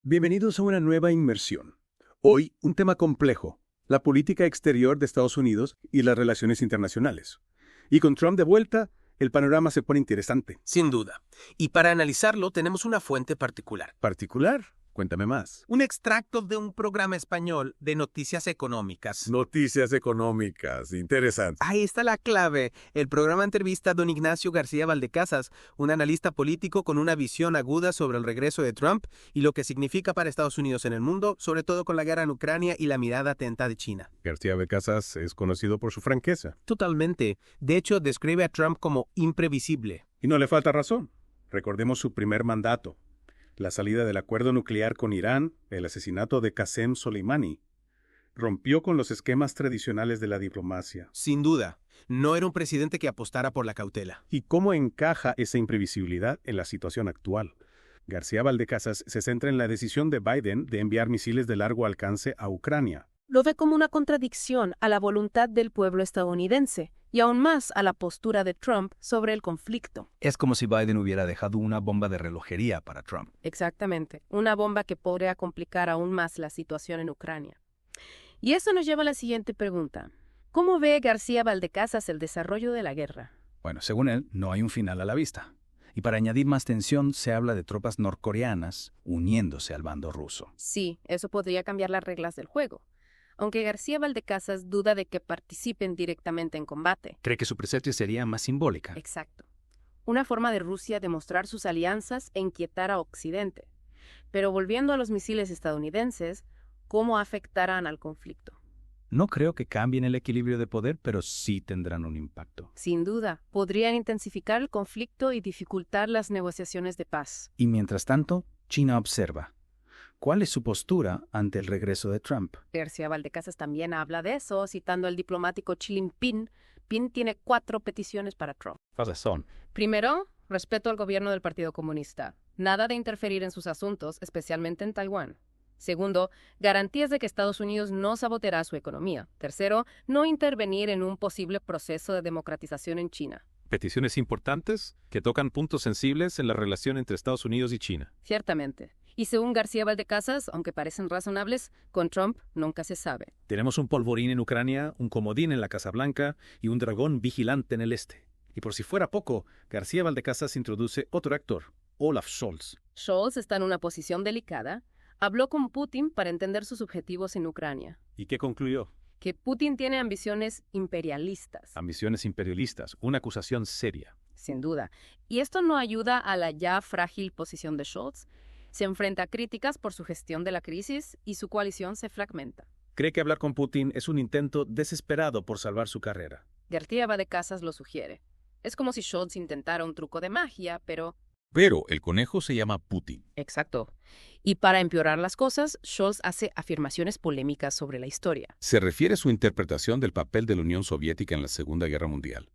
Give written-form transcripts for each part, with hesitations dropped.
Bienvenidos a una nueva inmersión. Hoy, un tema complejo, la política exterior de Estados Unidos y las relaciones internacionales. Y con Trump de vuelta, el panorama se pone interesante. Sin duda. Y para analizarlo tenemos una fuente particular. ¿Particular? Cuéntame más. Un extracto de un programa español de noticias económicas. Noticias económicas. Interesante. Ahí está la clave. El programa entrevista a don Ignacio García Valdecasas, un analista político con una visión aguda sobre el regreso de Trump y lo que significa para Estados Unidos en el mundo, sobre todo con la guerra en Ucrania y la mirada atenta de China. García Valdecasas es conocido por su franqueza. Totalmente. De hecho, describe a Trump como imprevisible. Y no le falta razón. Recordemos su primer mandato. La salida del acuerdo nuclear con Irán, el asesinato de Qasem Soleimani, rompió con los esquemas tradicionales de la diplomacia. Sin duda, no era un presidente que apostara por la cautela. ¿Y cómo encaja esa imprevisibilidad en la situación actual? García Valdecasas se centra en la decisión de Biden de enviar misiles de largo alcance a Ucrania. Lo ve como una contradicción a la voluntad del pueblo estadounidense y aún más a la postura de Trump sobre el conflicto. Es como si Biden hubiera dejado una bomba de relojería para Trump. Exactamente, una bomba que podría complicar aún más la situación en Ucrania. Y eso nos lleva a la siguiente pregunta. ¿Cómo ve García Valdecasas el desarrollo de la guerra? Bueno, según él, no hay un final a la vista. Y para añadir más tensión, se habla de tropas norcoreanas uniéndose al bando ruso. Sí, eso podría cambiar las reglas del juego. Aunque García Valdecasas duda de que participen directamente en combate. Cree que su presencia sería más simbólica. Exacto. Una forma de Rusia de mostrar sus alianzas e inquietar a Occidente. Pero volviendo a los misiles estadounidenses, ¿cómo afectarán al conflicto? No creo que cambien el equilibrio de poder, pero sí tendrán un impacto. Sin duda, podrían intensificar el conflicto y dificultar las negociaciones de paz. Y mientras tanto, China observa. ¿Cuál es su postura ante el regreso de Trump? García Valdecasas también habla de eso, citando al diplomático Xi Jinping. Jinping tiene 4 peticiones para Trump. ¿Cuáles son? Primero, respeto al gobierno del Partido Comunista. Nada de interferir en sus asuntos, especialmente en Taiwán. Segundo, garantías de que Estados Unidos no saboteará su economía. Tercero, no intervenir en un posible proceso de democratización en China. Peticiones importantes que tocan puntos sensibles en la relación entre Estados Unidos y China. Ciertamente. Y según García Valdecasas, aunque parecen razonables, con Trump nunca se sabe. Tenemos un polvorín en Ucrania, un comodín en la Casa Blanca y un dragón vigilante en el este. Y por si fuera poco, García Valdecasas introduce otro actor, Olaf Scholz. Scholz está en una posición delicada. Habló con Putin para entender sus objetivos en Ucrania. ¿Y qué concluyó? Que Putin tiene ambiciones imperialistas. Ambiciones imperialistas, una acusación seria. Sin duda. Y esto no ayuda a la ya frágil posición de Scholz. Se enfrenta a críticas por su gestión de la crisis y su coalición se fragmenta. Cree que hablar con Putin es un intento desesperado por salvar su carrera. García Valdecasas lo sugiere. Es como si Scholz intentara un truco de magia, pero... Pero el conejo se llama Putin. Exacto. Y para empeorar las cosas, Scholz hace afirmaciones polémicas sobre la historia. Se refiere a su interpretación del papel de la Unión Soviética en la Segunda Guerra Mundial.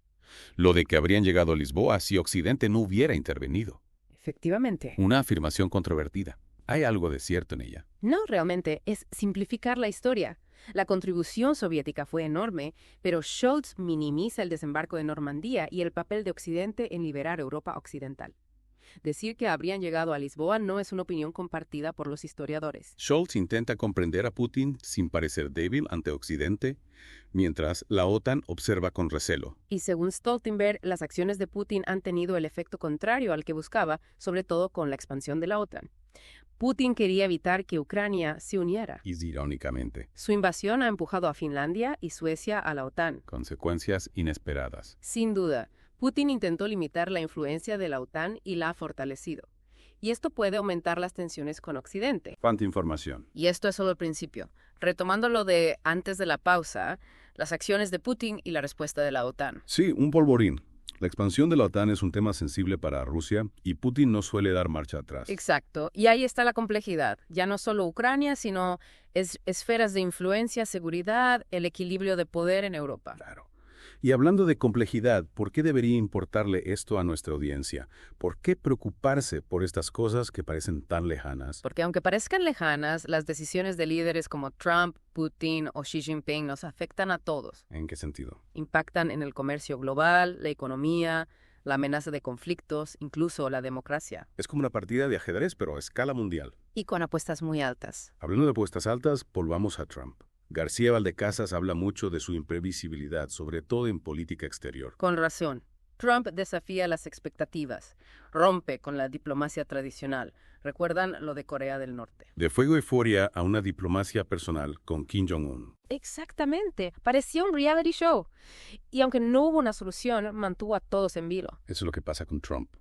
Lo de que habrían llegado a Lisboa si Occidente no hubiera intervenido. Efectivamente. Una afirmación controvertida. ¿Hay algo de cierto en ella? No, realmente, es simplificar la historia. La contribución soviética fue enorme, pero Scholz minimiza el desembarco de Normandía y el papel de Occidente en liberar Europa occidental. Decir que habrían llegado a Lisboa no es una opinión compartida por los historiadores. Scholz intenta comprender a Putin sin parecer débil ante Occidente, mientras la OTAN observa con recelo. Y según Stoltenberg, las acciones de Putin han tenido el efecto contrario al que buscaba, sobre todo con la expansión de la OTAN. Putin quería evitar que Ucrania se uniera. Y irónicamente, Su invasión ha empujado a Finlandia y Suecia a la OTAN. consecuencias inesperadas. Sin duda, Putin intentó limitar la influencia de la OTAN y la ha fortalecido. Y esto puede aumentar las tensiones con Occidente. ¿Cuánta información? Y esto es solo el principio. Retomando lo de antes de la pausa, las acciones de Putin y la respuesta de la OTAN. Sí, un polvorín. La expansión de la OTAN es un tema sensible para Rusia y Putin no suele dar marcha atrás. Exacto. Y ahí está la complejidad. Ya no solo Ucrania, sino esferas de influencia, seguridad, el equilibrio de poder en Europa. Claro. Y hablando de complejidad, ¿por qué debería importarle esto a nuestra audiencia? ¿Por qué preocuparse por estas cosas que parecen tan lejanas? Porque aunque parezcan lejanas, las decisiones de líderes como Trump, Putin o Xi Jinping nos afectan a todos. ¿En qué sentido? Impactan en el comercio global, la economía, la amenaza de conflictos, incluso la democracia. Es como una partida de ajedrez, pero a escala mundial. Y con apuestas muy altas. Hablando de apuestas altas, volvamos a Trump. García Valdecasas habla mucho de su imprevisibilidad, sobre todo en política exterior. Con razón. Trump desafía las expectativas, rompe con la diplomacia tradicional. ¿Recuerdan lo de Corea del Norte? De fuego y furia a una diplomacia personal con Kim Jong-un. Exactamente. Parecía un reality show. Y aunque no hubo una solución, mantuvo a todos en vilo. Eso es lo que pasa con Trump.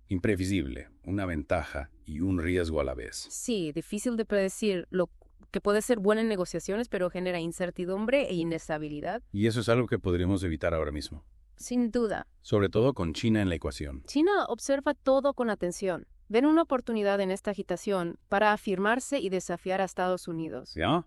Imprevisible, una ventaja y un riesgo a la vez. Sí, difícil de predecir, lo que puede ser buena en negociaciones, pero genera incertidumbre e inestabilidad. Y eso es algo que podríamos evitar ahora mismo. Sin duda. Sobre todo con China en la ecuación. China observa todo con atención. Ven una oportunidad en esta agitación para afirmarse y desafiar a Estados Unidos. ¿Ya?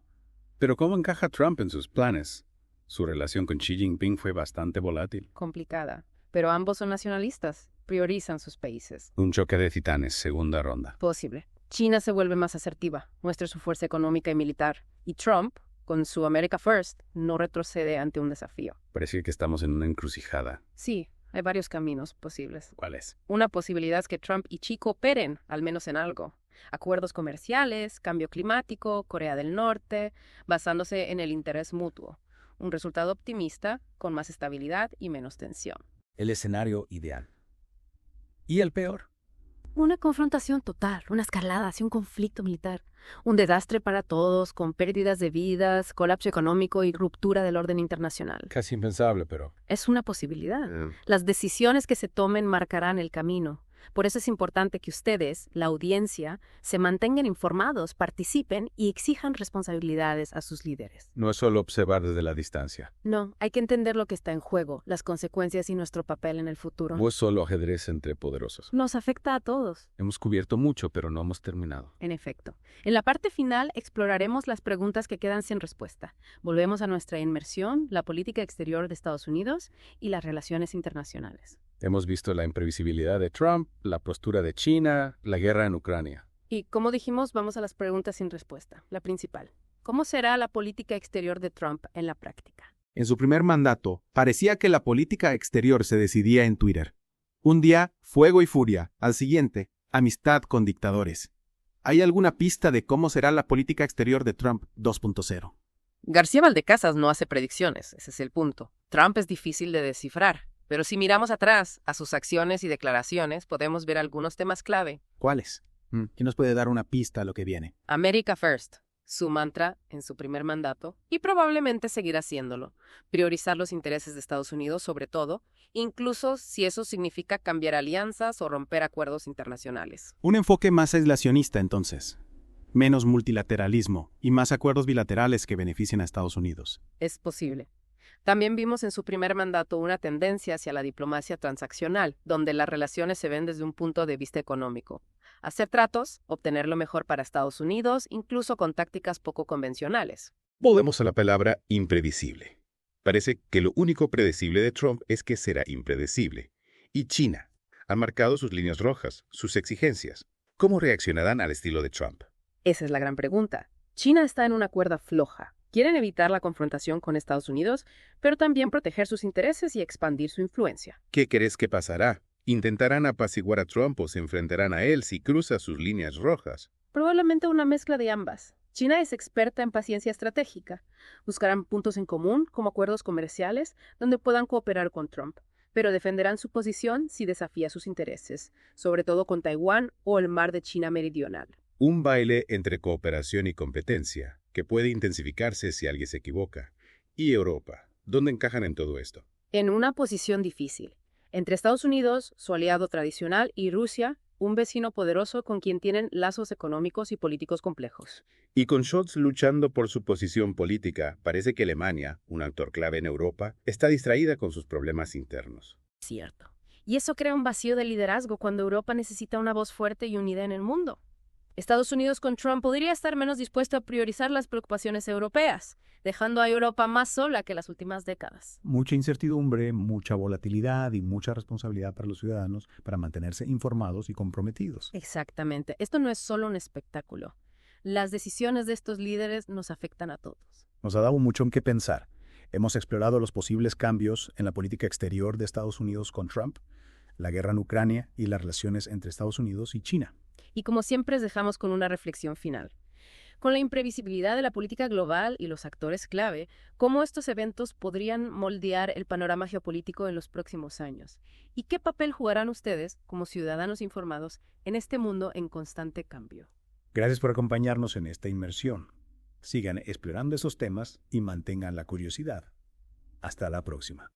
Pero ¿cómo encaja Trump en sus planes? Su relación con Xi Jinping fue bastante volátil. Complicada. Pero ambos son nacionalistas. Priorizan sus países. Un choque de titanes, segunda ronda. Posible. China se vuelve más asertiva, muestra su fuerza económica y militar. Y Trump, con su America First, no retrocede ante un desafío. Parece que estamos en una encrucijada. Sí, hay varios caminos posibles. ¿Cuál es? Una posibilidad es que Trump y Xi cooperen, al menos en algo. Acuerdos comerciales, cambio climático, Corea del Norte, basándose en el interés mutuo. Un resultado optimista, con más estabilidad y menos tensión. El escenario ideal. ¿Y el peor? Una confrontación total, una escalada hacia un conflicto militar. Un desastre para todos, con pérdidas de vidas, colapso económico y ruptura del orden internacional. Casi impensable, pero... Es una posibilidad. Las decisiones que se tomen marcarán el camino. Por eso es importante que ustedes, la audiencia, se mantengan informados, participen y exijan responsabilidades a sus líderes. No es solo observar desde la distancia. No, hay que entender lo que está en juego, las consecuencias y nuestro papel en el futuro. No es solo ajedrez entre poderosos. Nos afecta a todos. Hemos cubierto mucho, pero no hemos terminado. En efecto. En la parte final exploraremos las preguntas que quedan sin respuesta. Volvemos a nuestra inmersión, la política exterior de Estados Unidos y las relaciones internacionales. Hemos visto la imprevisibilidad de Trump, la postura de China, la guerra en Ucrania. Y como dijimos, vamos a las preguntas sin respuesta. La principal. ¿Cómo será la política exterior de Trump en la práctica? En su primer mandato, parecía que la política exterior se decidía en Twitter. Un día, fuego y furia. Al siguiente, amistad con dictadores. ¿Hay alguna pista de cómo será la política exterior de Trump 2.0? García Valdecasas no hace predicciones, ese es el punto. Trump es difícil de descifrar. Pero si miramos atrás a sus acciones y declaraciones, podemos ver algunos temas clave. ¿Cuáles? ¿Quién nos puede dar una pista a lo que viene? America First, su mantra en su primer mandato, y probablemente seguirá haciéndolo. Priorizar los intereses de Estados Unidos sobre todo, incluso si eso significa cambiar alianzas o romper acuerdos internacionales. Un enfoque más aislacionista, entonces. Menos multilateralismo y más acuerdos bilaterales que beneficien a Estados Unidos. Es posible. También vimos en su primer mandato una tendencia hacia la diplomacia transaccional, donde las relaciones se ven desde un punto de vista económico. Hacer tratos, obtener lo mejor para Estados Unidos, incluso con tácticas poco convencionales. Volvemos a la palabra impredecible. Parece que lo único predecible de Trump es que será impredecible. Y China ha marcado sus líneas rojas, sus exigencias. ¿Cómo reaccionarán al estilo de Trump? Esa es la gran pregunta. China está en una cuerda floja. Quieren evitar la confrontación con Estados Unidos, pero también proteger sus intereses y expandir su influencia. ¿Qué crees que pasará? ¿Intentarán apaciguar a Trump o se enfrentarán a él si cruza sus líneas rojas? Probablemente una mezcla de ambas. China es experta en paciencia estratégica. Buscarán puntos en común, como acuerdos comerciales, donde puedan cooperar con Trump, pero defenderán su posición si desafía sus intereses, sobre todo con Taiwán o el mar de China Meridional. Un baile entre cooperación y competencia, que puede intensificarse si alguien se equivoca. ¿Y Europa? ¿Dónde encajan en todo esto? En una posición difícil. Entre Estados Unidos, su aliado tradicional, y Rusia, un vecino poderoso con quien tienen lazos económicos y políticos complejos. Y con Scholz luchando por su posición política, parece que Alemania, un actor clave en Europa, está distraída con sus problemas internos. Cierto. Y eso crea un vacío de liderazgo cuando Europa necesita una voz fuerte y unida en el mundo. Estados Unidos con Trump podría estar menos dispuesto a priorizar las preocupaciones europeas, dejando a Europa más sola que las últimas décadas. Mucha incertidumbre, mucha volatilidad y mucha responsabilidad para los ciudadanos para mantenerse informados y comprometidos. Exactamente. Esto no es solo un espectáculo. Las decisiones de estos líderes nos afectan a todos. Nos ha dado mucho en qué pensar. Hemos explorado los posibles cambios en la política exterior de Estados Unidos con Trump. la guerra en Ucrania y las relaciones entre Estados Unidos y China. Y como siempre, os dejamos con una reflexión final. Con la imprevisibilidad de la política global y los actores clave, ¿cómo estos eventos podrían moldear el panorama geopolítico en los próximos años? ¿Y qué papel jugarán ustedes, como ciudadanos informados, en este mundo en constante cambio? Gracias por acompañarnos en esta inmersión. Sigan explorando esos temas y mantengan la curiosidad. Hasta la próxima.